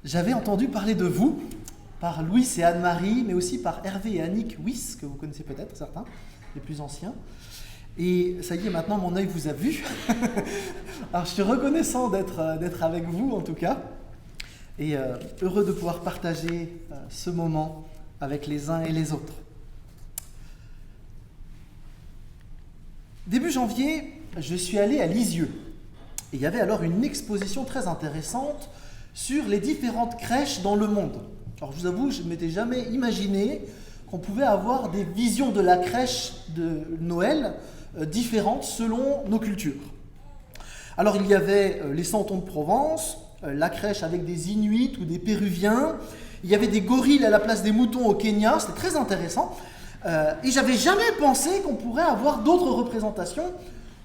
J'avais entendu parler de vous par Louis et Anne-Marie, mais aussi par Hervé et Annick Wyss, que vous connaissez peut-être certains, les plus anciens. Et ça y est, maintenant mon œil vous a vu. Alors je suis reconnaissant d'être avec vous en tout cas, et heureux de pouvoir partager ce moment avec les uns et les autres. Début janvier, je suis allé à Lisieux. Et il y avait alors une exposition très intéressante sur les différentes crèches dans le monde. Alors je vous avoue, je ne m'étais jamais imaginé qu'on pouvait avoir des visions de la crèche de Noël différentes selon nos cultures. Alors il y avait les Santons de Provence, la crèche avec des Inuits ou des Péruviens, il y avait des gorilles à la place des moutons au Kenya, c'était très intéressant. Et j'avais jamais pensé qu'on pourrait avoir d'autres représentations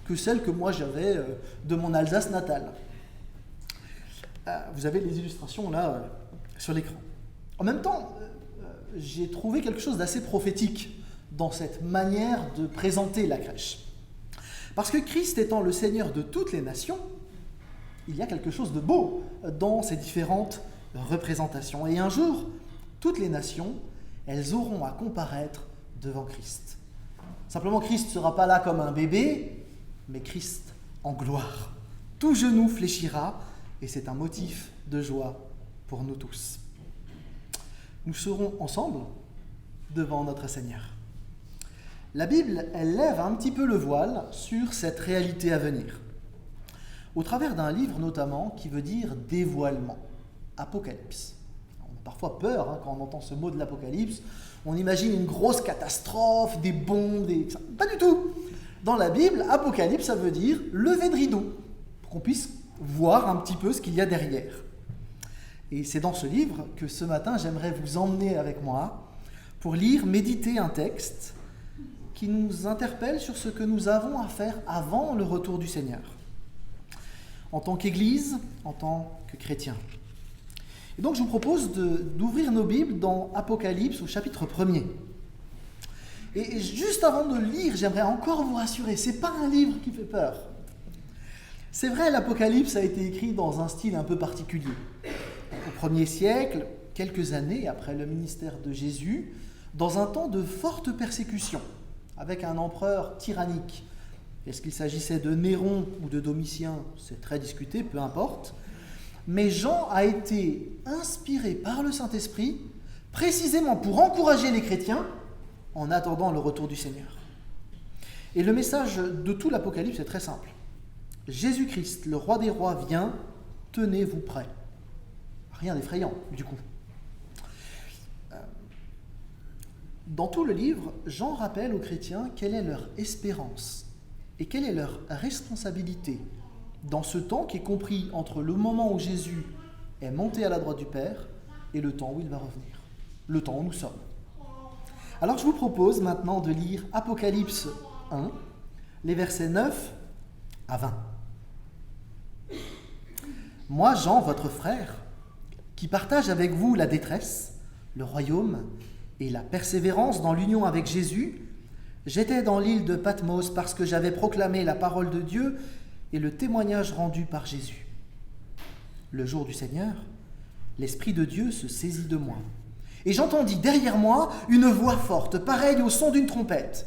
que celles que moi j'avais de mon Alsace natale. Vous avez les illustrations là sur l'écran. En même temps, j'ai trouvé quelque chose d'assez prophétique dans cette manière de présenter la crèche. Parce que Christ étant le Seigneur de toutes les nations, il y a quelque chose de beau dans ces différentes représentations. Et un jour, toutes les nations, elles auront à comparaître devant Christ. Simplement, Christ ne sera pas là comme un bébé, mais Christ en gloire. Tout genou fléchira, et c'est un motif de joie pour nous tous. Nous serons ensemble devant notre Seigneur. La Bible, elle lève un petit peu le voile sur cette réalité à venir, au travers d'un livre notamment qui veut dire dévoilement, Apocalypse. On a parfois peur quand on entend ce mot de l'Apocalypse, on imagine une grosse catastrophe, des bombes, Pas du tout. Dans la Bible, Apocalypse, ça veut dire lever de rideau, pour qu'on puisse voir un petit peu ce qu'il y a derrière. Et c'est dans ce livre que ce matin, j'aimerais vous emmener avec moi pour lire, méditer un texte qui nous interpelle sur ce que nous avons à faire avant le retour du Seigneur, en tant qu'Église, en tant que chrétiens. Et donc je vous propose d'ouvrir nos Bibles dans Apocalypse au chapitre 1er. Et juste avant de le lire, j'aimerais encore vous rassurer, ce n'est pas un livre qui fait peur. C'est vrai, l'Apocalypse a été écrit dans un style un peu particulier. Au 1er siècle, quelques années après le ministère de Jésus, dans un temps de forte persécution, avec un empereur tyrannique. Est-ce qu'il s'agissait de Néron ou de Domitien ? C'est très discuté, peu importe. Mais Jean a été inspiré par le Saint-Esprit, précisément pour encourager les chrétiens en attendant le retour du Seigneur. Et le message de tout l'Apocalypse est très simple. Jésus-Christ, le roi des rois, vient, tenez-vous prêts. Rien d'effrayant, du coup. Dans tout le livre, Jean rappelle aux chrétiens quelle est leur espérance et quelle est leur responsabilité dans ce temps qui est compris entre le moment où Jésus est monté à la droite du Père et le temps où il va revenir, le temps où nous sommes. Alors je vous propose maintenant de lire Apocalypse 1, les versets 9 à 20. Moi, Jean, votre frère, qui partage avec vous la détresse, le royaume et la persévérance dans l'union avec Jésus, j'étais dans l'île de Patmos parce que j'avais proclamé la parole de Dieu et le témoignage rendu par Jésus. Le jour du Seigneur, l'Esprit de Dieu se saisit de moi. Et j'entendis derrière moi une voix forte, pareille au son d'une trompette.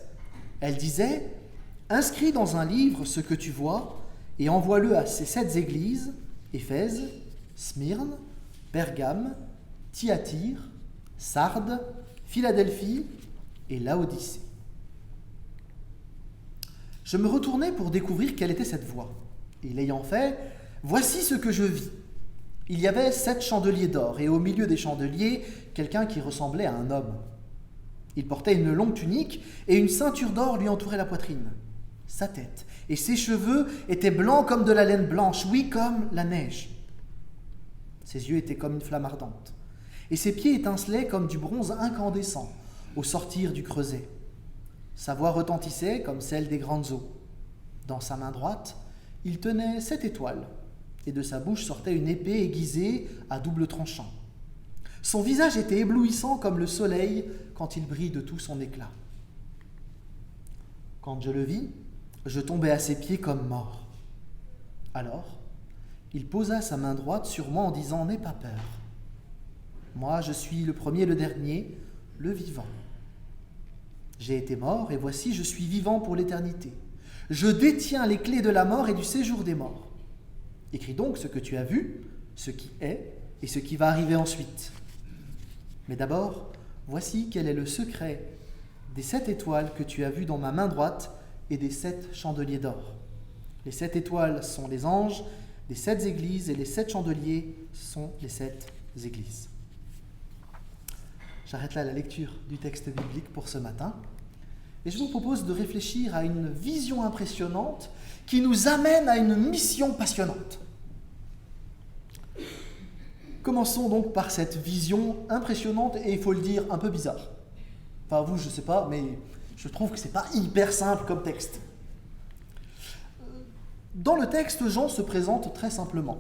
Elle disait « Inscris dans un livre ce que tu vois et envoie-le à ces 7 églises, Éphèse, Smyrne, Pergame, Thyatire, Sardes, Philadelphie et Laodicée. » Je me retournai pour découvrir quelle était cette voix. Et l'ayant fait, voici ce que je vis. Il y avait 7 chandeliers d'or, et au milieu des chandeliers, quelqu'un qui ressemblait à un homme. Il portait une longue tunique, et une ceinture d'or lui entourait la poitrine. Sa tête et ses cheveux étaient blancs comme de la laine blanche, oui, comme la neige. Ses yeux étaient comme une flamme ardente, et ses pieds étincelaient comme du bronze incandescent au sortir du creuset. Sa voix retentissait comme celle des grandes eaux. Dans sa main droite, il tenait 7 étoiles, et de sa bouche sortait une épée aiguisée à double tranchant. Son visage était éblouissant comme le soleil quand il brille de tout son éclat. Quand je le vis, je tombai à ses pieds comme mort. Alors, il posa sa main droite sur moi en disant « N'aie pas peur, Moi, je suis le premier, le dernier, le vivant. J'ai été mort, et voici, je suis vivant pour l'éternité. Je détiens les clés de la mort et du séjour des morts. Écris donc ce que tu as vu, ce qui est, et ce qui va arriver ensuite. Mais d'abord, voici quel est le secret des 7 étoiles que tu as vues dans ma main droite et des 7 chandeliers d'or. Les 7 étoiles sont les anges des 7 églises, et les 7 chandeliers sont les 7 églises. J'arrête là la lecture du texte biblique pour ce matin, et je vous propose de réfléchir à une vision impressionnante qui nous amène à une mission passionnante. Commençons donc par cette vision impressionnante et, il faut le dire, un peu bizarre. Enfin, vous, je ne sais pas, mais je trouve que ce n'est pas hyper simple comme texte. Dans le texte, Jean se présente très simplement,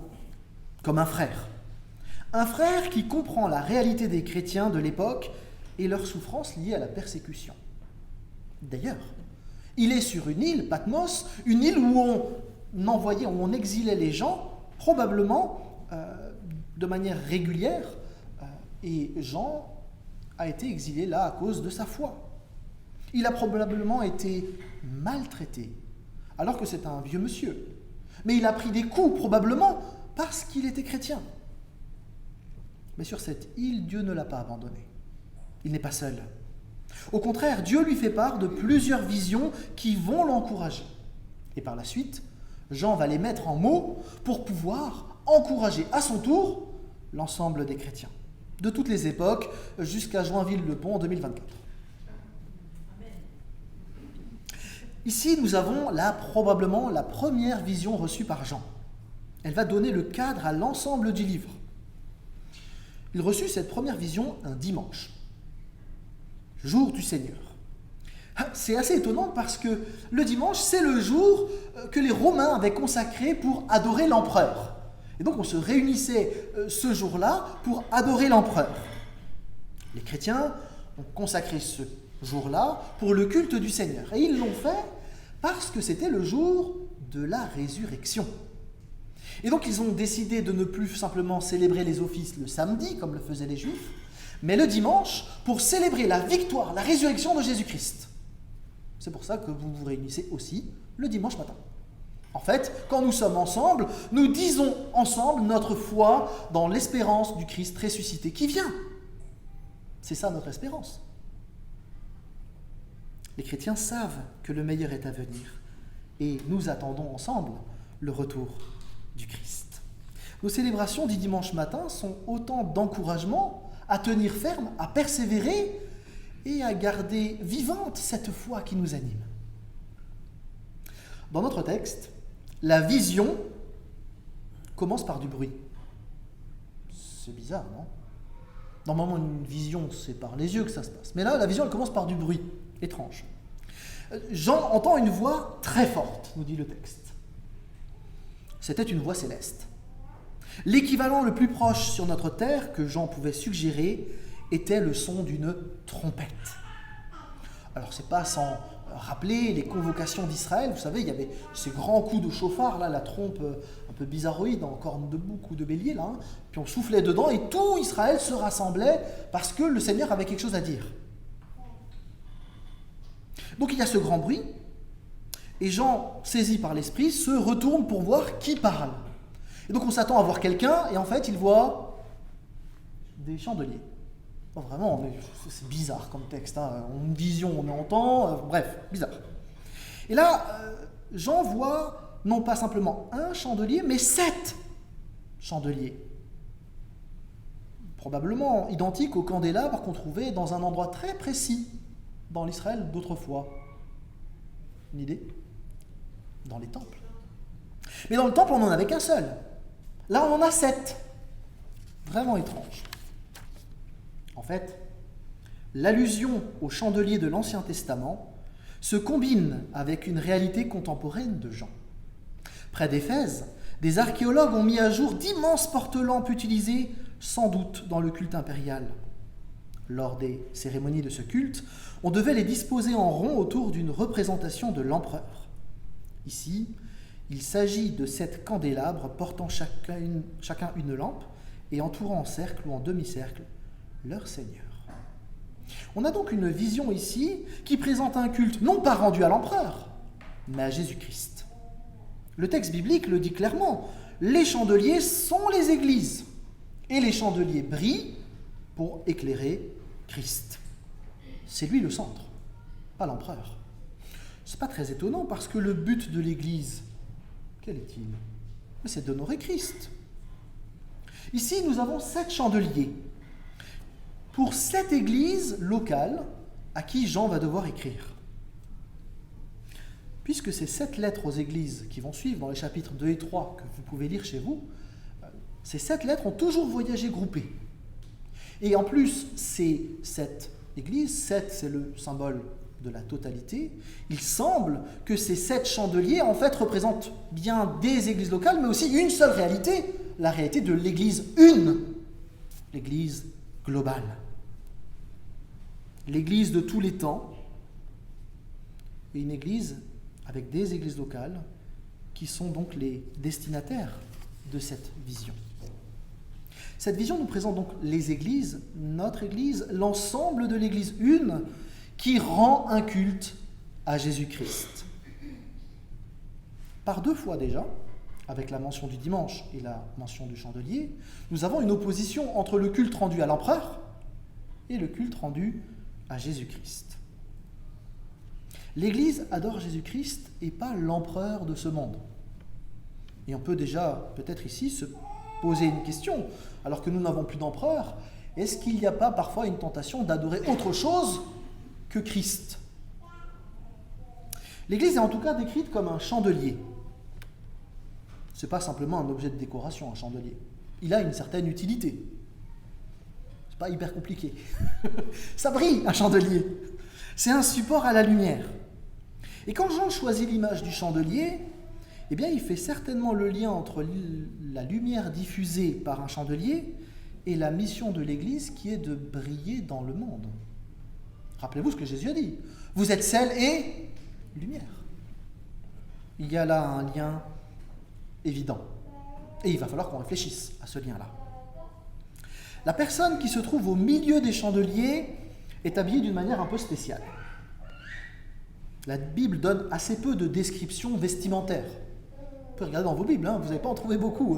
comme un frère. Un frère qui comprend la réalité des chrétiens de l'époque et leurs souffrances liées à la persécution. D'ailleurs, il est sur une île, Patmos, une île où on exilait les gens, probablement de manière régulière, et Jean a été exilé là à cause de sa foi. Il a probablement été maltraité, alors que c'est un vieux monsieur. Mais il a pris des coups, probablement, parce qu'il était chrétien. Mais sur cette île, Dieu ne l'a pas abandonné. Il n'est pas seul. Au contraire, Dieu lui fait part de plusieurs visions qui vont l'encourager. Et par la suite, Jean va les mettre en mots pour pouvoir encourager à son tour l'ensemble des chrétiens, de toutes les époques, jusqu'à Joinville-le-Pont en 2024. Ici, nous avons probablement la première vision reçue par Jean. Elle va donner le cadre à l'ensemble du livre. Il reçut cette première vision un dimanche, jour du Seigneur. C'est assez étonnant parce que le dimanche, c'est le jour que les Romains avaient consacré pour adorer l'empereur. Et donc on se réunissait ce jour-là pour adorer l'empereur. Les chrétiens ont consacré ce jour-là pour le culte du Seigneur. Et ils l'ont fait parce que c'était le jour de la résurrection. Et donc ils ont décidé de ne plus simplement célébrer les offices le samedi, comme le faisaient les Juifs, mais le dimanche, pour célébrer la victoire, la résurrection de Jésus-Christ. C'est pour ça que vous vous réunissez aussi le dimanche matin. En fait, quand nous sommes ensemble, nous disons ensemble notre foi dans l'espérance du Christ ressuscité qui vient. C'est ça notre espérance. Les chrétiens savent que le meilleur est à venir et nous attendons ensemble le retour du Christ. Nos célébrations du dimanche matin sont autant d'encouragement à tenir ferme, à persévérer et à garder vivante cette foi qui nous anime. Dans notre texte, la vision commence par du bruit. C'est bizarre, non ? Normalement, une vision, c'est par les yeux que ça se passe. Mais là, la vision, elle commence par du bruit. Étrange. Jean entend une voix très forte, nous dit le texte. C'était une voix céleste. L'équivalent le plus proche sur notre terre que Jean pouvait suggérer était le son d'une trompette. Alors, c'est pas sans rappeler les convocations d'Israël. Vous savez, il y avait ces grands coups de chauffard, là, la trompe un peu bizarroïde, en corne de bouc ou de bélier, là, hein. Puis on soufflait dedans et tout Israël se rassemblait parce que le Seigneur avait quelque chose à dire. Donc il y a ce grand bruit, et Jean, saisi par l'Esprit, se retourne pour voir qui parle. Et donc on s'attend à voir quelqu'un, et en fait il voit des chandeliers. Oh, vraiment, c'est bizarre comme texte, hein. Une vision, on entend, bref, bizarre. Et là, Jean voit non pas simplement un chandelier, mais 7 chandeliers. Probablement identiques aux candélabres qu'on trouvait dans un endroit très précis dans l'Israël d'autrefois. Une idée ? Dans les temples. Mais dans le temple, on n'en avait qu'un seul. Là, on en a 7. Vraiment étrange. En fait, l'allusion aux chandeliers de l'Ancien Testament se combine avec une réalité contemporaine de Jean. Près d'Éphèse, des archéologues ont mis à jour d'immenses porte-lampes utilisées sans doute dans le culte impérial. Lors des cérémonies de ce culte, on devait les disposer en rond autour d'une représentation de l'empereur. Ici, il s'agit de 7 candélabres portant chacun une lampe et entourant en cercle ou en demi-cercle leur Seigneur. On a donc une vision ici qui présente un culte non pas rendu à l'empereur, mais à Jésus-Christ. Le texte biblique le dit clairement, les chandeliers sont les églises, et les chandeliers brillent pour éclairer Christ. C'est lui le centre, pas l'empereur. Ce n'est pas très étonnant parce que le but de l'Église, quel est-il ? C'est d'honorer Christ. Ici, nous avons 7 chandeliers pour 7 églises locales à qui Jean va devoir écrire. Puisque ces 7 lettres aux églises qui vont suivre dans les chapitres 2 et 3 que vous pouvez lire chez vous, ces 7 lettres ont toujours voyagé groupées. Et en plus, ces 7 églises, 7 c'est le symbole de la totalité, il semble que ces 7 chandeliers en fait représentent bien des églises locales, mais aussi une seule réalité, la réalité de l'église une, l'église globale. L'église de tous les temps, et une église avec des églises locales qui sont donc les destinataires de cette vision. Cette vision nous présente donc les églises, notre église, l'ensemble de l'église une, qui rend un culte à Jésus-Christ. Par 2 fois déjà, avec la mention du dimanche et la mention du chandelier, nous avons une opposition entre le culte rendu à l'empereur et le culte rendu à Jésus-Christ. L'Église adore Jésus-Christ et pas l'empereur de ce monde. Et on peut déjà, peut-être ici, se poser une question. Alors que nous n'avons plus d'empereur, est-ce qu'il n'y a pas parfois une tentation d'adorer autre chose que Christ ? L'Église est en tout cas décrite comme un chandelier. Ce n'est pas simplement un objet de décoration, un chandelier. Il a une certaine utilité. Ce n'est pas hyper compliqué. Ça brille, un chandelier. C'est un support à la lumière. Et quand Jean choisit l'image du chandelier, eh bien, il fait certainement le lien entre la lumière diffusée par un chandelier et la mission de l'Église qui est de briller dans le monde. Rappelez-vous ce que Jésus a dit. Vous êtes sel et lumière. Il y a là un lien évident. Et il va falloir qu'on réfléchisse à ce lien-là. La personne qui se trouve au milieu des chandeliers est habillée d'une manière un peu spéciale. La Bible donne assez peu de descriptions vestimentaires. Vous pouvez regarder dans vos Bibles, vous n'allez pas en trouver beaucoup.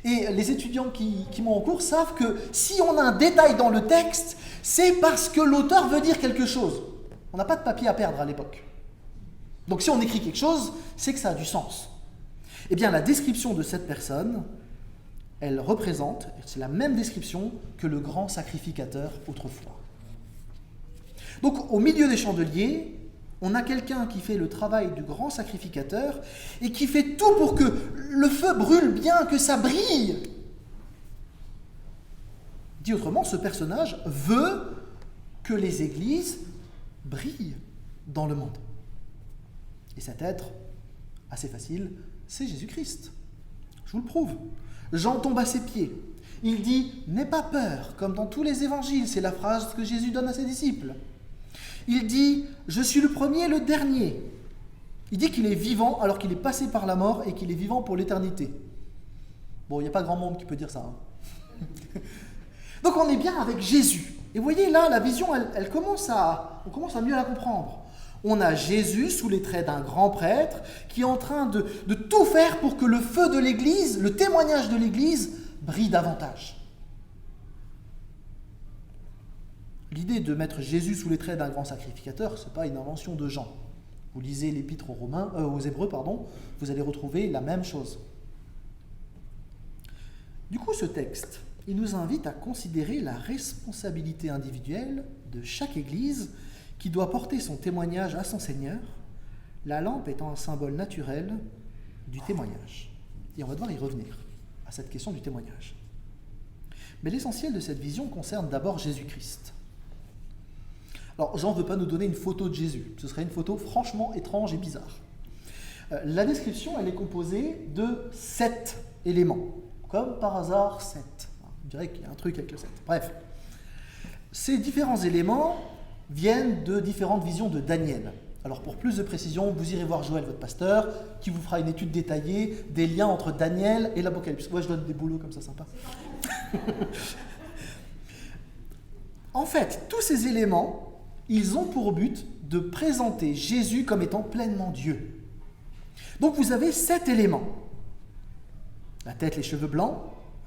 Et les étudiants qui m'ont en cours savent que si on a un détail dans le texte, c'est parce que l'auteur veut dire quelque chose. On n'a pas de papier à perdre à l'époque. Donc si on écrit quelque chose, c'est que ça a du sens. Eh bien, la description de cette personne, elle représente, c'est la même description que le grand sacrificateur autrefois. Donc, au milieu des chandeliers, on a quelqu'un qui fait le travail du grand sacrificateur et qui fait tout pour que le feu brûle bien, que ça brille. Dit autrement, ce personnage veut que les églises brillent dans le monde. Et cet être, assez facile, c'est Jésus-Christ. Je vous le prouve. Jean tombe à ses pieds. Il dit « N'aie pas peur », comme dans tous les évangiles, c'est la phrase que Jésus donne à ses disciples. Il dit « Je suis le premier et le dernier ». Il dit qu'il est vivant alors qu'il est passé par la mort et qu'il est vivant pour l'éternité. Bon, il n'y a pas grand monde qui peut dire ça. Donc on est bien avec Jésus. Et vous voyez là, la vision, on commence à mieux la comprendre. On a Jésus sous les traits d'un grand prêtre qui est en train de tout faire pour que le feu de l'Église, le témoignage de l'Église, brille davantage. L'idée de mettre Jésus sous les traits d'un grand sacrificateur, ce n'est pas une invention de Jean. Vous lisez l'épître aux Hébreux, vous allez retrouver la même chose. Du coup, ce texte, il nous invite à considérer la responsabilité individuelle de chaque Église qui doit porter son témoignage à son Seigneur, la lampe étant un symbole naturel du témoignage. Et on va devoir y revenir à cette question du témoignage. Mais l'essentiel de cette vision concerne d'abord Jésus-Christ. Alors, Jean ne veut pas nous donner une photo de Jésus. Ce serait une photo franchement étrange et bizarre. La description, elle est composée de 7 éléments. Comme par hasard, 7. On dirait qu'il y a un truc avec le 7. Bref. Ces différents éléments viennent de différentes visions de Daniel. Alors, pour plus de précision, vous irez voir Joël, votre pasteur, qui vous fera une étude détaillée des liens entre Daniel et l'Apocalypse. Moi, je donne des boulots comme ça, sympa. En fait, tous ces éléments, ils ont pour but de présenter Jésus comme étant pleinement Dieu. Donc vous avez 7 éléments. La tête, les cheveux blancs,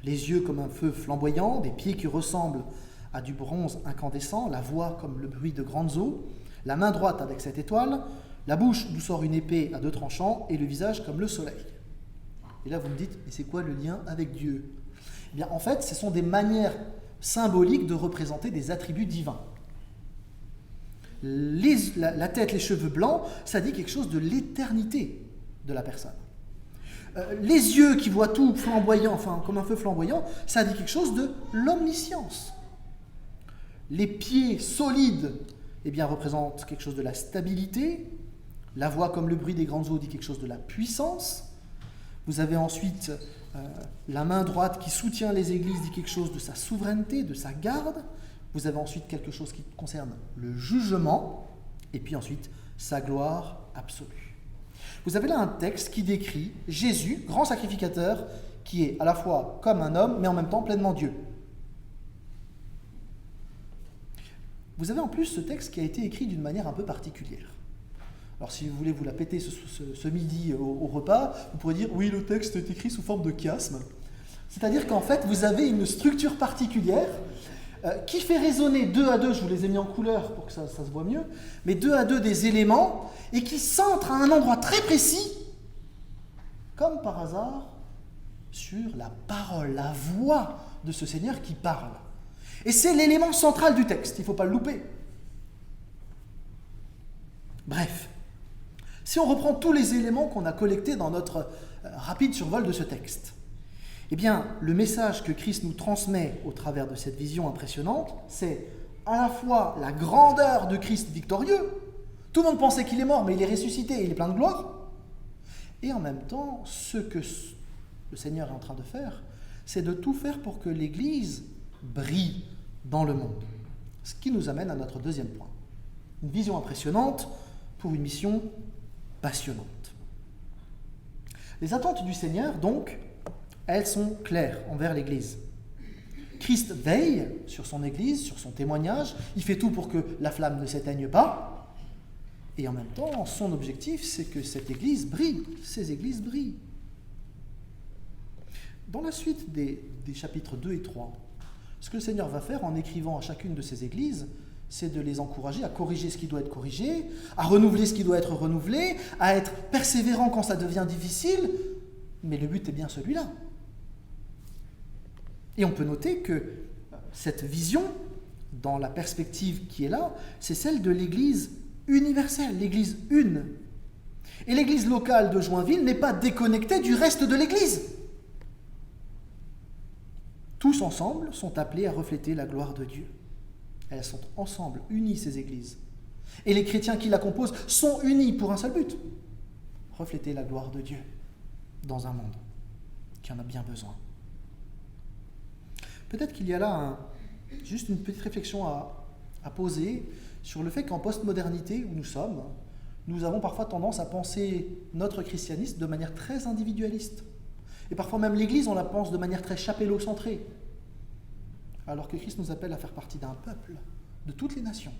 les yeux comme un feu flamboyant, des pieds qui ressemblent à du bronze incandescent, la voix comme le bruit de grandes eaux, la main droite avec 7 étoiles, la bouche d'où sort une épée à 2 tranchants et le visage comme le soleil. Et là vous me dites, mais c'est quoi le lien avec Dieu ? Eh bien en fait, ce sont des manières symboliques de représenter des attributs divins. La tête, les cheveux blancs, ça dit quelque chose de l'éternité de la personne. Les yeux qui voient tout flamboyant, enfin comme un feu flamboyant, ça dit quelque chose de l'omniscience. Les pieds solides, eh bien, représentent quelque chose de la stabilité. La voix comme le bruit des grandes eaux dit quelque chose de la puissance. Vous avez ensuite la main droite qui soutient les églises dit quelque chose de sa souveraineté, de sa garde. Vous avez ensuite quelque chose qui concerne le jugement, et puis ensuite sa gloire absolue. Vous avez là un texte qui décrit Jésus, grand sacrificateur, qui est à la fois comme un homme, mais en même temps pleinement Dieu. Vous avez en plus ce texte qui a été écrit d'une manière un peu particulière. Alors si vous voulez vous la péter ce midi au repas, vous pourrez dire « oui, le texte est écrit sous forme de chiasme ». C'est-à-dire qu'en fait, vous avez une structure particulière qui fait résonner 2 à 2, je vous les ai mis en couleur pour que ça se voit mieux, mais 2 à 2 des éléments, et qui centre à un endroit très précis, comme par hasard, sur la parole, la voix de ce Seigneur qui parle. Et c'est l'élément central du texte, il ne faut pas le louper. Bref, si on reprend tous les éléments qu'on a collectés dans notre rapide survol de ce texte, eh bien, le message que Christ nous transmet au travers de cette vision impressionnante, c'est à la fois la grandeur de Christ victorieux, tout le monde pensait qu'il est mort, mais il est ressuscité, il est plein de gloire, et en même temps, ce que le Seigneur est en train de faire, c'est de tout faire pour que l'Église brille dans le monde. Ce qui nous amène à notre deuxième point. Une vision impressionnante pour une mission passionnante. Les attentes du Seigneur, donc, elles sont claires envers l'Église. Christ veille sur son Église, sur son témoignage, il fait tout pour que la flamme ne s'éteigne pas, et en même temps, son objectif, c'est que cette Église brille, ces Églises brillent. Dans la suite des chapitres 2 et 3, ce que le Seigneur va faire en écrivant à chacune de ces Églises, c'est de les encourager à corriger ce qui doit être corrigé, à renouveler ce qui doit être renouvelé, à être persévérant quand ça devient difficile, mais le but est bien celui-là. Et on peut noter que cette vision, dans la perspective qui est là, c'est celle de l'Église universelle, l'Église une. Et l'Église locale de Joinville n'est pas déconnectée du reste de l'Église. Tous ensemble sont appelés à refléter la gloire de Dieu. Elles sont ensemble, unies ces églises. Et les chrétiens qui la composent sont unis pour un seul but, refléter la gloire de Dieu dans un monde qui en a bien besoin. Peut-être qu'il y a là juste une petite réflexion à poser sur le fait qu'en postmodernité où nous sommes, nous avons parfois tendance à penser notre christianisme de manière très individualiste. Et parfois même l'Église, on la pense de manière très chapello-centrée. Alors que Christ nous appelle à faire partie d'un peuple, de toutes les nations,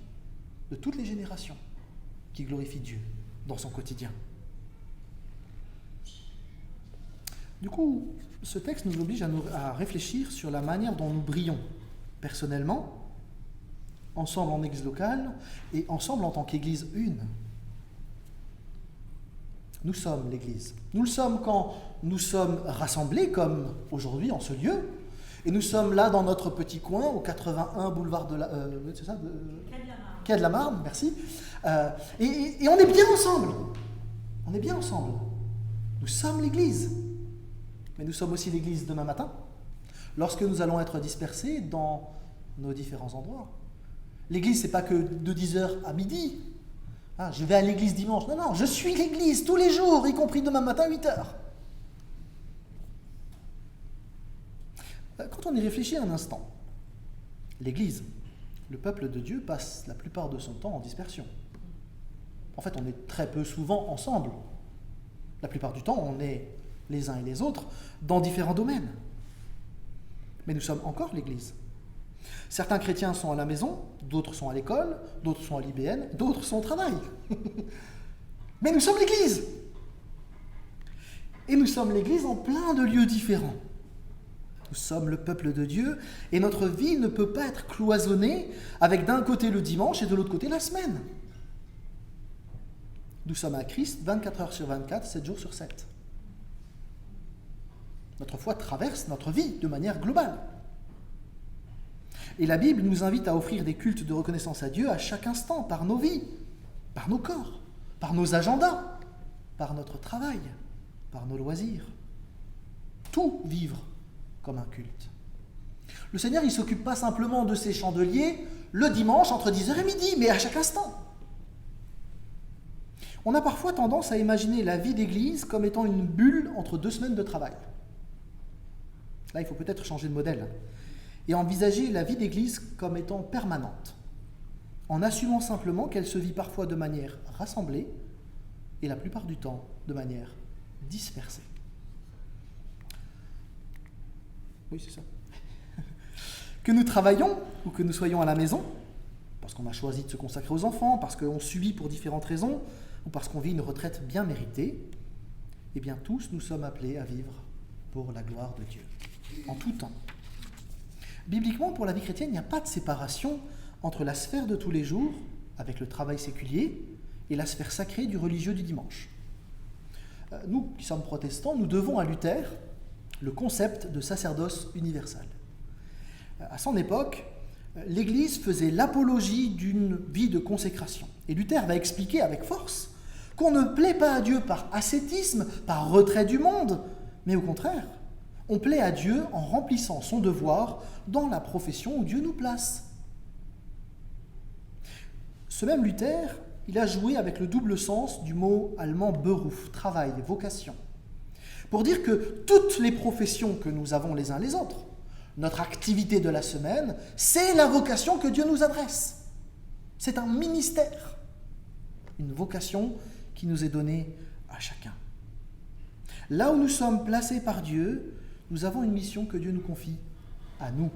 de toutes les générations, qui glorifie Dieu dans son quotidien. Du coup, ce texte nous oblige à réfléchir sur la manière dont nous brillons, personnellement, ensemble en Église locale, et ensemble en tant qu'Église une. Nous sommes l'Église. Nous le sommes quand nous sommes rassemblés, comme aujourd'hui en ce lieu, et nous sommes là dans notre petit coin, au 81 boulevard de la... c'est ça Quai de la Marne, merci. Et on est bien ensemble. On est bien ensemble. Nous sommes l'Église. Mais nous sommes aussi l'Église demain matin, lorsque nous allons être dispersés dans nos différents endroits. L'Église, ce n'est pas que de 10h à midi. Ah, je vais à l'église dimanche. Non, je suis l'église tous les jours, y compris demain matin, 8h. Quand on y réfléchit un instant, l'église, le peuple de Dieu, passe la plupart de son temps en dispersion. En fait, on est très peu souvent ensemble. La plupart du temps, on est les uns et les autres dans différents domaines. Mais nous sommes encore l'église. Certains chrétiens sont à la maison, d'autres sont à l'école, d'autres sont à l'IBN, d'autres sont au travail. Mais nous sommes l'Église. Et nous sommes l'Église en plein de lieux différents. Nous sommes le peuple de Dieu et notre vie ne peut pas être cloisonnée avec d'un côté le dimanche et de l'autre côté la semaine. Nous sommes à Christ 24 heures sur 24, 7 jours sur 7. Notre foi traverse notre vie de manière globale. Et la Bible nous invite à offrir des cultes de reconnaissance à Dieu à chaque instant, par nos vies, par nos corps, par nos agendas, par notre travail, par nos loisirs. Tout vivre comme un culte. Le Seigneur, il ne s'occupe pas simplement de ses chandeliers le dimanche entre 10h et midi, mais à chaque instant. On a parfois tendance à imaginer la vie d'église comme étant une bulle entre 2 semaines de travail. Là, il faut peut-être changer de modèle et envisager la vie d'église comme étant permanente, en assumant simplement qu'elle se vit parfois de manière rassemblée et la plupart du temps de manière dispersée. Oui, c'est ça. Que nous travaillons ou que nous soyons à la maison, parce qu'on a choisi de se consacrer aux enfants, parce qu'on subit pour différentes raisons, ou parce qu'on vit une retraite bien méritée, eh bien tous nous sommes appelés à vivre pour la gloire de Dieu, en tout temps. Bibliquement, pour la vie chrétienne, il n'y a pas de séparation entre la sphère de tous les jours, avec le travail séculier, et la sphère sacrée du religieux du dimanche. Nous, qui sommes protestants, nous devons à Luther le concept de sacerdoce universel. À son époque, l'Église faisait l'apologie d'une vie de consécration. Et Luther va expliquer avec force qu'on ne plaît pas à Dieu par ascétisme, par retrait du monde, mais au contraire, on plaît à Dieu en remplissant son devoir dans la profession où Dieu nous place. Ce même Luther, il a joué avec le double sens du mot allemand Beruf, travail, vocation, pour dire que toutes les professions que nous avons les uns les autres, notre activité de la semaine, c'est la vocation que Dieu nous adresse. C'est un ministère, une vocation qui nous est donnée à chacun. Là où nous sommes placés par Dieu, nous avons une mission que Dieu nous confie à nous,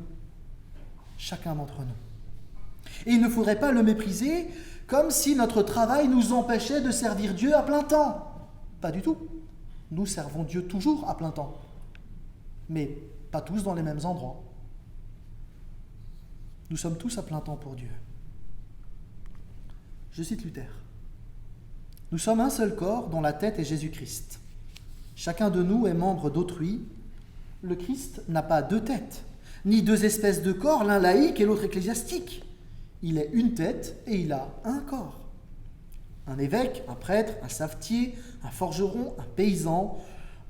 chacun d'entre nous. Et il ne faudrait pas le mépriser comme si notre travail nous empêchait de servir Dieu à plein temps. Pas du tout. Nous servons Dieu toujours à plein temps, mais pas tous dans les mêmes endroits. Nous sommes tous à plein temps pour Dieu. Je cite Luther. Nous sommes un seul corps dont la tête est Jésus-Christ. Chacun de nous est membre d'autrui. Le Christ n'a pas 2 têtes, ni 2 espèces de corps, l'un laïque et l'autre ecclésiastique. Il est une tête et il a un corps. Un évêque, un prêtre, un savetier, un forgeron, un paysan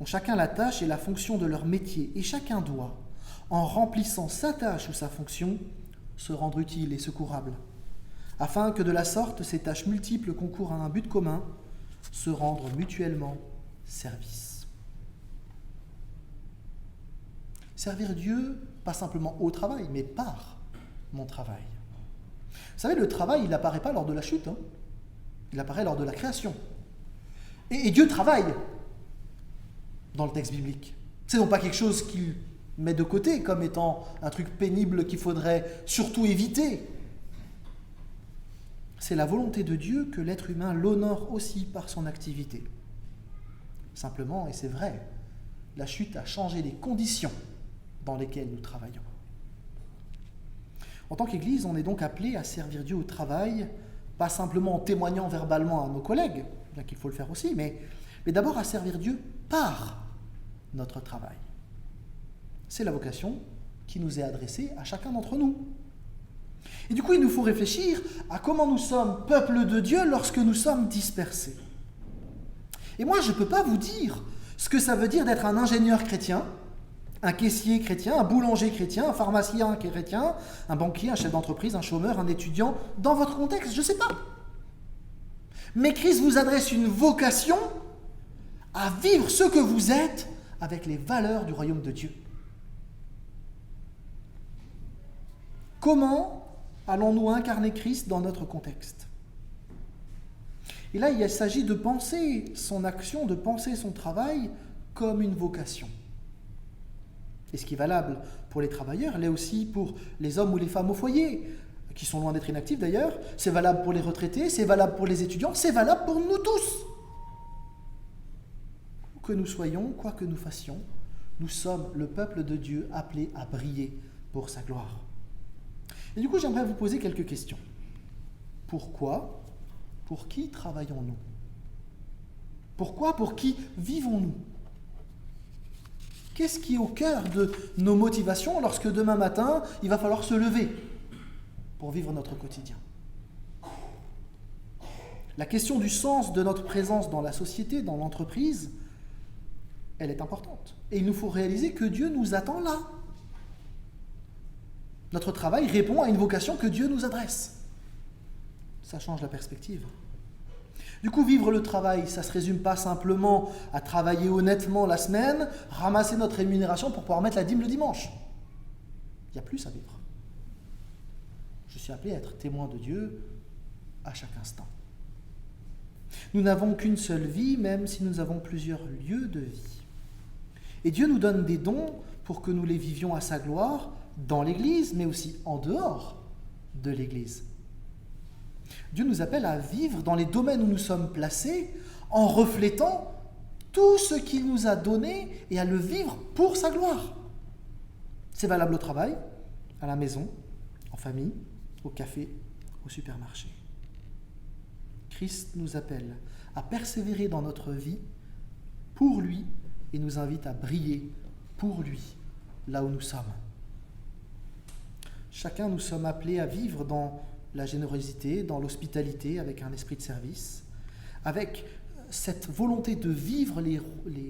ont chacun la tâche et la fonction de leur métier, et chacun doit, en remplissant sa tâche ou sa fonction, se rendre utile et secourable, afin que de la sorte ces tâches multiples concourent à un but commun, se rendre mutuellement service. Servir Dieu, pas simplement au travail, mais par mon travail. Vous savez, le travail, il n'apparaît pas lors de la chute, il apparaît lors de la création. Et Dieu travaille dans le texte biblique. C'est non pas quelque chose qu'il met de côté comme étant un truc pénible qu'il faudrait surtout éviter. C'est la volonté de Dieu que l'être humain l'honore aussi par son activité. Simplement, et c'est vrai, la chute a changé les conditions dans lesquelles nous travaillons. En tant qu'Église, on est donc appelé à servir Dieu au travail, pas simplement en témoignant verbalement à nos collègues, bien qu'il faut le faire aussi, mais d'abord à servir Dieu par notre travail. C'est la vocation qui nous est adressée à chacun d'entre nous. Et du coup, il nous faut réfléchir à comment nous sommes peuple de Dieu lorsque nous sommes dispersés. Et moi, je ne peux pas vous dire ce que ça veut dire d'être un ingénieur chrétien, un caissier chrétien, un boulanger chrétien, un pharmacien chrétien, un banquier, un chef d'entreprise, un chômeur, un étudiant, dans votre contexte, je ne sais pas. Mais Christ vous adresse une vocation à vivre ce que vous êtes avec les valeurs du royaume de Dieu. Comment allons-nous incarner Christ dans notre contexte ? Et là, il s'agit de penser son action, de penser son travail comme une vocation. Et ce qui est valable pour les travailleurs l'est aussi pour les hommes ou les femmes au foyer, qui sont loin d'être inactifs d'ailleurs. C'est valable pour les retraités, c'est valable pour les étudiants, c'est valable pour nous tous. Où que nous soyons, quoi que nous fassions, nous sommes le peuple de Dieu appelé à briller pour sa gloire. Et du coup, j'aimerais vous poser quelques questions. Pourquoi? Pour qui travaillons-nous? Pourquoi? Pour qui vivons-nous? Qu'est-ce qui est au cœur de nos motivations lorsque demain matin, il va falloir se lever pour vivre notre quotidien? La question du sens de notre présence dans la société, dans l'entreprise, elle est importante. Et il nous faut réaliser que Dieu nous attend là. Notre travail répond à une vocation que Dieu nous adresse. Ça change la perspective. Du coup, vivre le travail, ça ne se résume pas simplement à travailler honnêtement la semaine, ramasser notre rémunération pour pouvoir mettre la dîme le dimanche. Il y a plus à vivre. Je suis appelé à être témoin de Dieu à chaque instant. Nous n'avons qu'une seule vie, même si nous avons plusieurs lieux de vie. Et Dieu nous donne des dons pour que nous les vivions à sa gloire dans l'Église, mais aussi en dehors de l'Église. Dieu nous appelle à vivre dans les domaines où nous sommes placés en reflétant tout ce qu'il nous a donné et à le vivre pour sa gloire. C'est valable au travail, à la maison, en famille, au café, au supermarché. Christ nous appelle à persévérer dans notre vie pour lui et nous invite à briller pour lui là où nous sommes. Chacun nous sommes appelés à vivre dans la générosité, dans l'hospitalité, avec un esprit de service, avec cette volonté de vivre les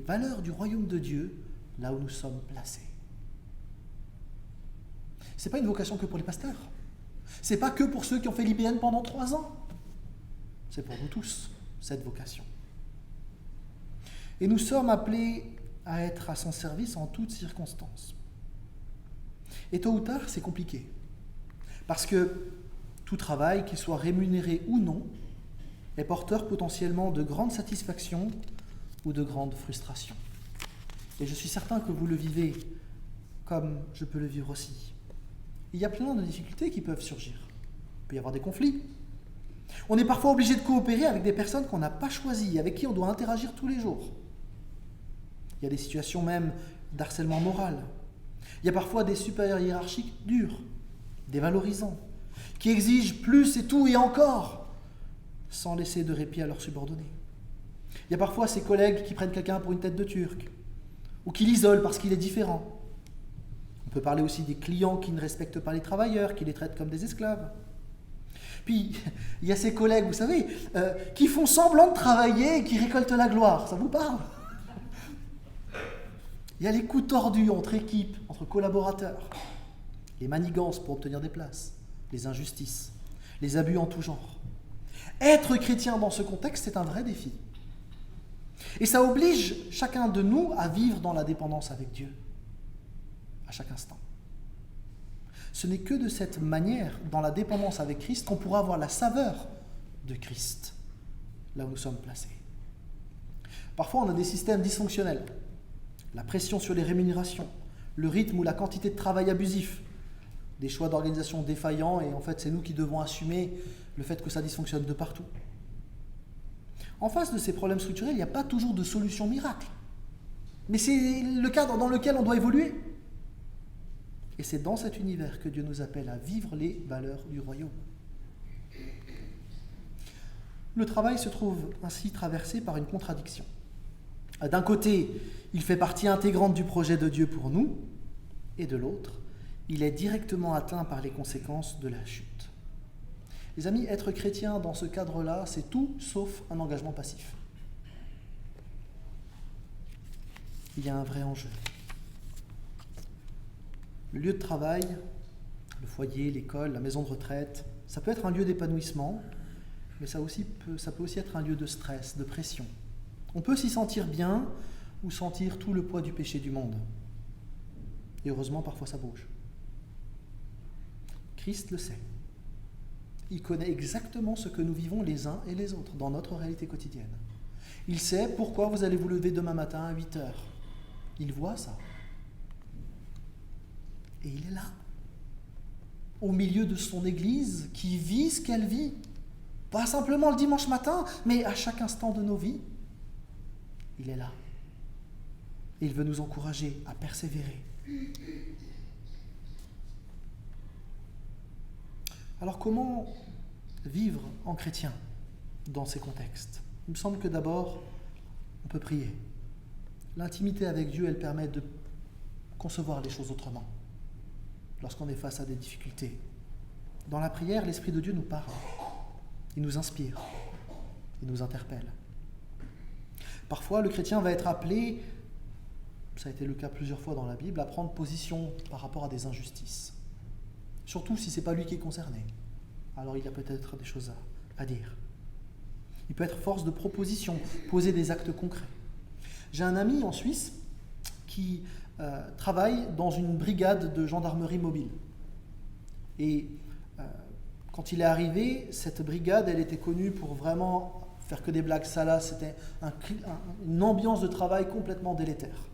valeurs du royaume de Dieu là où nous sommes placés. Ce n'est pas une vocation que pour les pasteurs. Ce n'est pas que pour ceux qui ont fait l'IBN pendant 3 ans. C'est pour nous tous, cette vocation. Et nous sommes appelés à être à son service en toutes circonstances. Et tôt ou tard, c'est compliqué. Parce que tout travail, qu'il soit rémunéré ou non, est porteur potentiellement de grandes satisfactions ou de grandes frustrations. Et je suis certain que vous le vivez comme je peux le vivre aussi. Il y a plein de difficultés qui peuvent surgir. Il peut y avoir des conflits. On est parfois obligé de coopérer avec des personnes qu'on n'a pas choisies, avec qui on doit interagir tous les jours. Il y a des situations même d'harcèlement moral. Il y a parfois des supérieurs hiérarchiques durs, dévalorisants, qui exigent plus et tout et encore, sans laisser de répit à leurs subordonnés. Il y a parfois ces collègues qui prennent quelqu'un pour une tête de turc, ou qui l'isolent parce qu'il est différent. On peut parler aussi des clients qui ne respectent pas les travailleurs, qui les traitent comme des esclaves. Puis, il y a ces collègues, vous savez, qui font semblant de travailler et qui récoltent la gloire. Ça vous parle? Il y a les coups tordus entre équipes, entre collaborateurs, les manigances pour obtenir des places, les injustices, les abus en tout genre. Être chrétien dans ce contexte, c'est un vrai défi. Et ça oblige chacun de nous à vivre dans la dépendance avec Dieu, à chaque instant. Ce n'est que de cette manière, dans la dépendance avec Christ, qu'on pourra avoir la saveur de Christ, là où nous sommes placés. Parfois, on a des systèmes dysfonctionnels. La pression sur les rémunérations, le rythme ou la quantité de travail abusif, des choix d'organisation défaillants, et en fait, c'est nous qui devons assumer le fait que ça dysfonctionne de partout. En face de ces problèmes structurels, il n'y a pas toujours de solution miracle. Mais c'est le cadre dans lequel on doit évoluer. Et c'est dans cet univers que Dieu nous appelle à vivre les valeurs du royaume. Le travail se trouve ainsi traversé par une contradiction. D'un côté, il fait partie intégrante du projet de Dieu pour nous, et de l'autre, il est directement atteint par les conséquences de la chute. Les amis, être chrétien dans ce cadre-là, c'est tout sauf un engagement passif. Il y a un vrai enjeu. Le lieu de travail, le foyer, l'école, la maison de retraite, ça peut être un lieu d'épanouissement, mais ça peut aussi être un lieu de stress, de pression. On peut s'y sentir bien ou sentir tout le poids du péché du monde. Et heureusement, parfois ça bouge. Christ le sait. Il connaît exactement ce que nous vivons les uns et les autres dans notre réalité quotidienne. Il sait pourquoi vous allez vous lever demain matin à 8h. Il voit ça. Et il est là, au milieu de son Église, qui vit ce qu'elle vit. Pas simplement le dimanche matin, mais à chaque instant de nos vies. Il est là. Et il veut nous encourager à persévérer. Alors comment vivre en chrétien dans ces contextes? Il me semble que d'abord, on peut prier. L'intimité avec Dieu, elle permet de concevoir les choses autrement lorsqu'on est face à des difficultés. Dans la prière, l'Esprit de Dieu nous parle, il nous inspire, il nous interpelle. Parfois, le chrétien va être appelé, ça a été le cas plusieurs fois dans la Bible, à prendre position par rapport à des injustices. Surtout si ce n'est pas lui qui est concerné. Alors il y a peut-être des choses à dire. Il peut être force de proposition, poser des actes concrets. J'ai un ami en Suisse qui travaille dans une brigade de gendarmerie mobile. Et quand il est arrivé, cette brigade, elle était connue pour vraiment faire que des blagues salaces. C'était une ambiance de travail complètement délétère.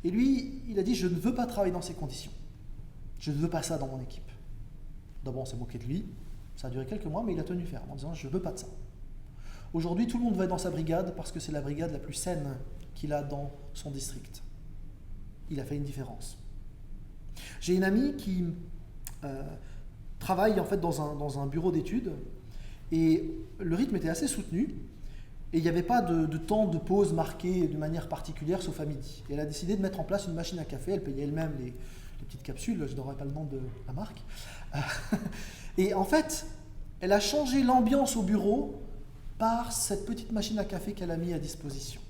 Et lui, il a dit, je ne veux pas travailler dans ces conditions. Je ne veux pas ça dans mon équipe. D'abord, on s'est moqué de lui. Ça a duré quelques mois, mais il a tenu ferme en disant, je ne veux pas de ça. Aujourd'hui, tout le monde va être dans sa brigade parce que c'est la brigade la plus saine qu'il a dans son district. Il a fait une différence. J'ai une amie qui travaille en fait dans un bureau d'études et le rythme était assez soutenu et il n'y avait pas de temps de pause marqué de manière particulière sauf à midi. Et elle a décidé de mettre en place une machine à café, elle payait elle-même les petites capsules, je n'aurai pas le nom de la marque. Et en fait, elle a changé l'ambiance au bureau par cette petite machine à café qu'elle a mise à disposition.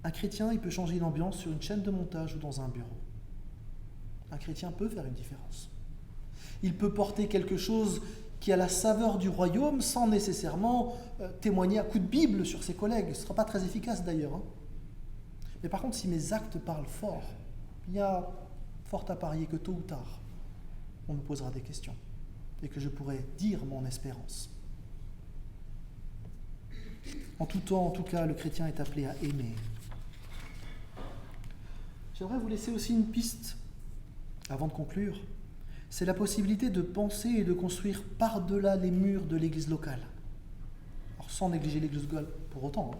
Un chrétien, il peut changer l'ambiance sur une chaîne de montage ou dans un bureau. Un chrétien peut faire une différence. Il peut porter quelque chose qui a la saveur du royaume sans nécessairement témoigner à coups de Bible sur ses collègues. Ce ne sera pas très efficace d'ailleurs. Mais par contre, si mes actes parlent fort, il y a fort à parier que tôt ou tard, on me posera des questions et que je pourrai dire mon espérance. En tout temps, en tout cas, le chrétien est appelé à aimer. J'aimerais vous laisser aussi une piste avant de conclure. C'est la possibilité de penser et de construire par-delà les murs de l'église locale. Alors, sans négliger l'église locale pour autant.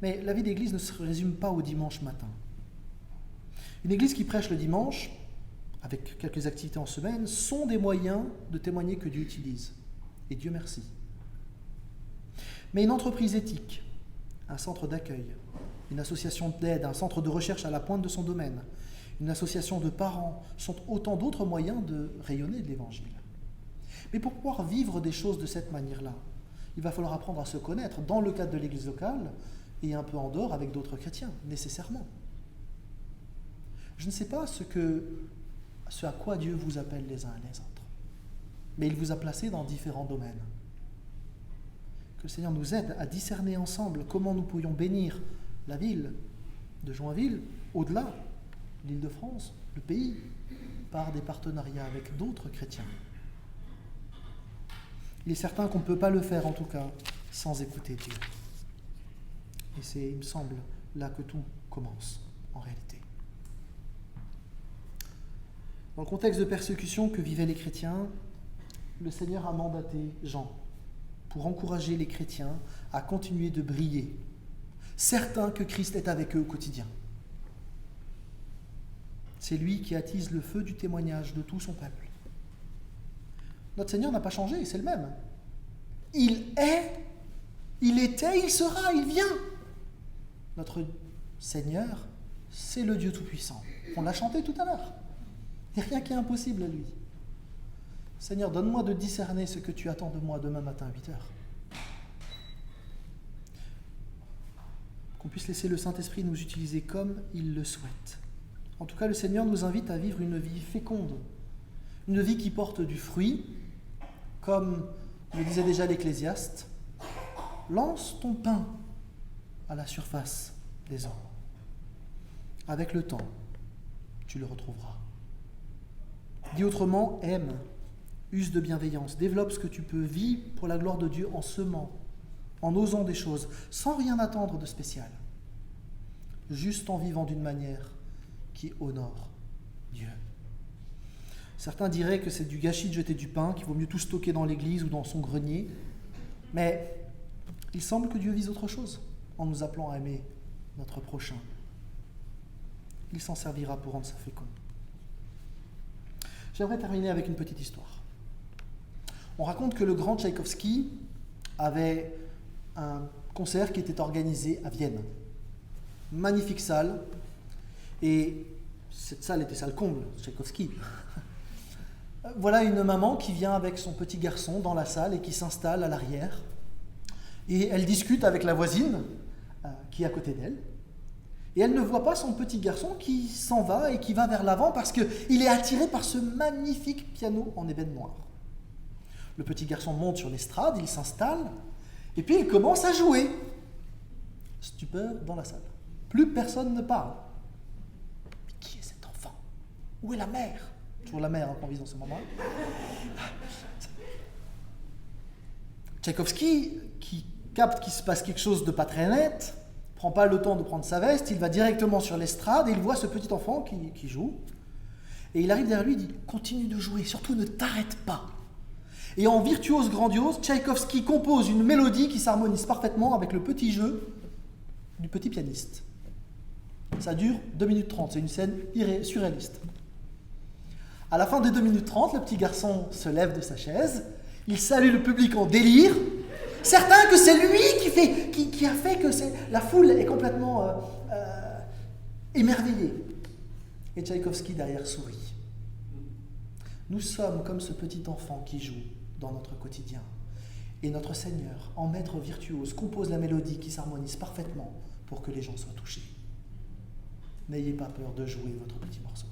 Mais la vie d'église ne se résume pas au dimanche matin. Une église qui prêche le dimanche, avec quelques activités en semaine, sont des moyens de témoigner que Dieu utilise. Et Dieu merci. Mais une entreprise éthique, un centre d'accueil, une association d'aide, un centre de recherche à la pointe de son domaine, une association de parents sont autant d'autres moyens de rayonner de l'Évangile. Mais pour pouvoir vivre des choses de cette manière-là, il va falloir apprendre à se connaître dans le cadre de l'église locale et un peu en dehors avec d'autres chrétiens, nécessairement. Je ne sais pas ce à quoi Dieu vous appelle les uns et les autres, mais il vous a placés dans différents domaines. Que le Seigneur nous aide à discerner ensemble comment nous pourrions bénir la ville de Joinville, au-delà, l'Île-de-France, le pays, par des partenariats avec d'autres chrétiens. Il est certain qu'on ne peut pas le faire, en tout cas, sans écouter Dieu. Et c'est, il me semble, là que tout commence, en réalité. Dans le contexte de persécution que vivaient les chrétiens, le Seigneur a mandaté Jean pour encourager les chrétiens à continuer de briller, certains que Christ est avec eux au quotidien. C'est lui qui attise le feu du témoignage de tout son peuple. Notre Seigneur n'a pas changé, c'est le même. Il est, il était, il sera, il vient. Notre Seigneur, c'est le Dieu Tout-Puissant. On l'a chanté tout à l'heure. Il n'y a rien qui est impossible à lui. Seigneur, donne-moi de discerner ce que tu attends de moi demain matin à 8h. Qu'on puisse laisser le Saint-Esprit nous utiliser comme il le souhaite. En tout cas, le Seigneur nous invite à vivre une vie féconde, une vie qui porte du fruit, comme le disait déjà l'Ecclésiaste, lance ton pain à la surface des eaux. Avec le temps, tu le retrouveras. Dis autrement, aime, use de bienveillance, développe ce que tu peux, vis pour la gloire de Dieu en semant, en osant des choses, sans rien attendre de spécial. juste en vivant d'une manière qui honore Dieu. Certains diraient que c'est du gâchis de jeter du pain, qu'il vaut mieux tout stocker dans l'église ou dans son grenier. Mais il semble que Dieu vise autre chose en nous appelant à aimer notre prochain. Il s'en servira pour rendre ça fécond. J'aimerais terminer avec une petite histoire. On raconte que le grand Tchaïkovski avait un concert qui était organisé à Vienne. Magnifique salle. Et cette salle était salle comble, Tchaïkovski. Voilà une maman qui vient avec son petit garçon dans la salle et qui s'installe à l'arrière. Et elle discute avec la voisine qui est à côté d'elle. Et elle ne voit pas son petit garçon qui s'en va et qui va vers l'avant parce qu'il est attiré par ce magnifique piano en ébène noir. Le petit garçon monte sur l'estrade, il s'installe, et puis il commence à jouer. Stupeur dans la salle. Plus personne ne parle. Mais qui est cet enfant? Où est la mère? Toujours la mère qu'on vise dans ce moment. Tchaïkovski, qui capte qu'il se passe quelque chose de pas très net, prend pas le temps de prendre sa veste, il va directement sur l'estrade et il voit ce petit enfant qui joue. Et il arrive derrière lui et dit « Continue de jouer, surtout ne t'arrête pas ». Et en virtuose grandiose, Tchaïkovski compose une mélodie qui s'harmonise parfaitement avec le petit jeu du petit pianiste. Ça dure 2 minutes 30, c'est une scène surréaliste. À la fin des 2 minutes 30, le petit garçon se lève de sa chaise, il salue le public en délire, certain que c'est lui qui a fait que la foule est complètement émerveillée. Et Tchaïkovski derrière sourit. Nous sommes comme ce petit enfant qui joue dans notre quotidien. Et notre Seigneur, en maître virtuose, compose la mélodie qui s'harmonise parfaitement pour que les gens soient touchés. N'ayez pas peur de jouer votre petit morceau.